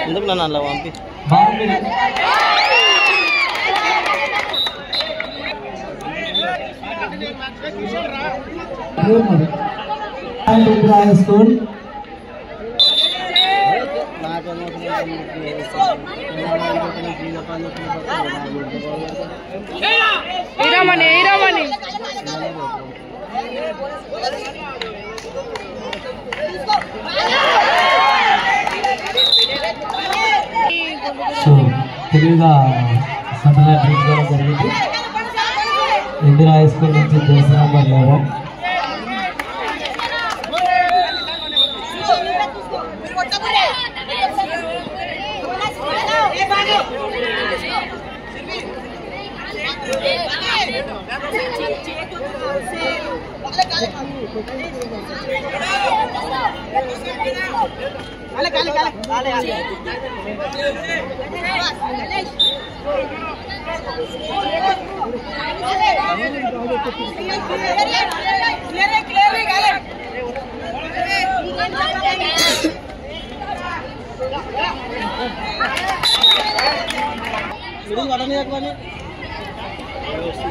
ఎందుకు నన్ను అలా పంపి స్కూల్ సో తెలుగుగా సంప్రదాయ జరిగింది. ఇందిరా హై స్కూల్ నుంచి Jersey number 11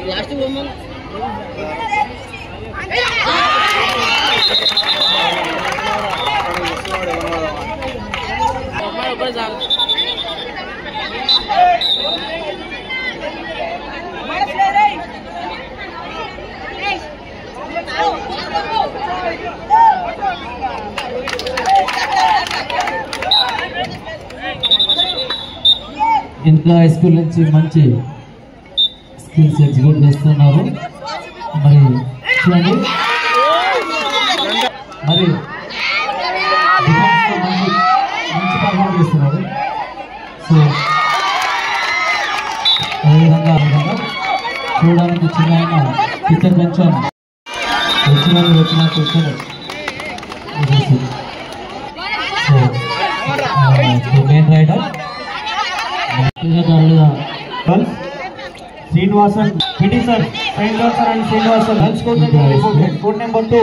last woman Indira high school నుంచి మంచి స్కిల్స్ ఎగ్జిక్యూట్ చేస్తున్నారు. మరి చూడండి మరి మంచి పర్ఫార్మ్ చేస్తున్నారు. సో అదేవిధంగా చూడడానికి చిన్న టీచర్ కొంచెం వచ్చిన question so main rider Srinivasan, PD sir, Srinivasan and Srinivasan, runs code number 2. Code number 2.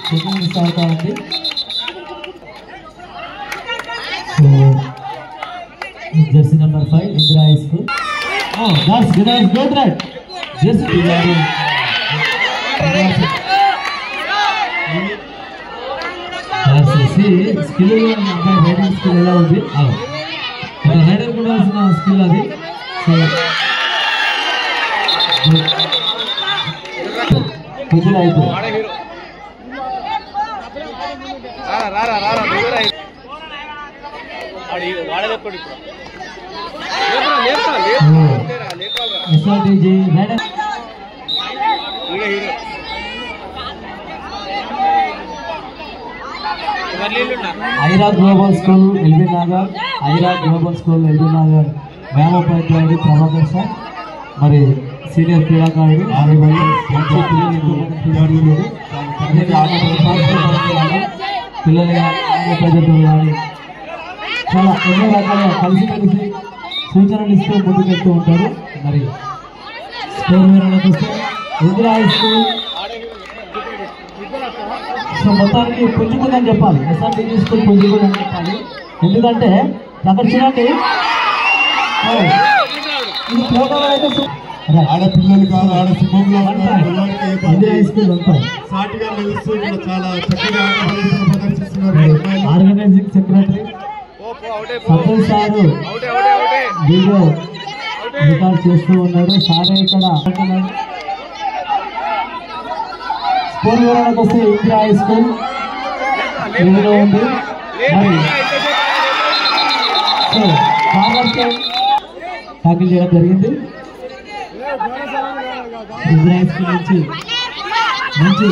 Checking start అవుతుంది. So jersey number 5 Indira High School. Oh, that's good right. Just Bihari. Skill riding skill ఎలా ఉంది rider కూడా skill అది. So అయితే SRTG rider Aira global school LB Nagar వ్యామోపాధ్యాయుడు Prabhakar sir మరి senior క్రీడాకారుడు పిల్లలు ప్రజలు కానీ చాలా ఎన్నో రకాలుగా కలిసి సూచనలు ఇస్తూ ముందుకెళ్తూ ఉంటారు. మరి స్కోర్ వివరణకు వస్తే ఇందిరా హై స్కూల్ సో మొత్తానికి పుంజుకుందని చెప్పాలి. ఎస్ఆర్టీజీ స్కూల్ పుంజుకుందని చెప్పాలి. ఎందుకంటే అక్కడ చూడండి ఇది ప్రోగ్రామ్ అయితే ఆడపిల్లలు కాదు ఆడ సింహంలో ఇందిరా హై స్కూల్ ఉంటాయి. సాటిగా నిలుస్తూ చాలా చక్కగా ప్రదర్శిస్తున్నారు. Organising secretary Satish sir video record చేస్తూ ఉన్నారు. సారే ఇక్కడ స్కోర్ వివరణకు వస్తే ఇందిరా హై స్కూల్ ఇందులో ఉంది. మరి సో ట్యాకిల్ చేయడం జరిగింది. ఇందిరా హై స్కూల్ నుంచి మంచి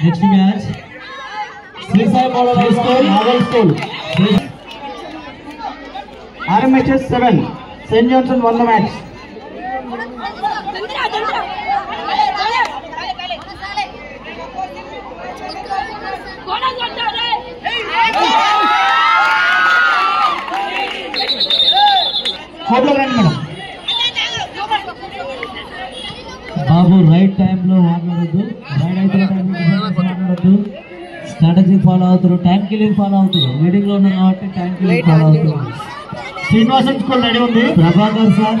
Next match, Sri Sai Model High School, Naval School. RMHS 7, St. Johnson won the match. కోర్టులో రండి మేడం. బాబు రైట్ టైంలో మాట్లాడద్దు, రైట్ అయితే మాట్లాడద్దు, స్ట్రాటజీ ఫాలో అవుతారు, టైం కిల్లింగ్ ఫాలో అవుతారు. లీడింగ్ లో ఉన్నారు కాబట్టి టైం కిల్లింగ్ ఫాలో అవుతారు. శ్రీనివాసన్ స్కూల్ రెడీ ఉంది. Prabhakar sir,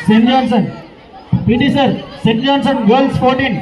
Saint Johnson PT sir, Saint Johnson girls 14.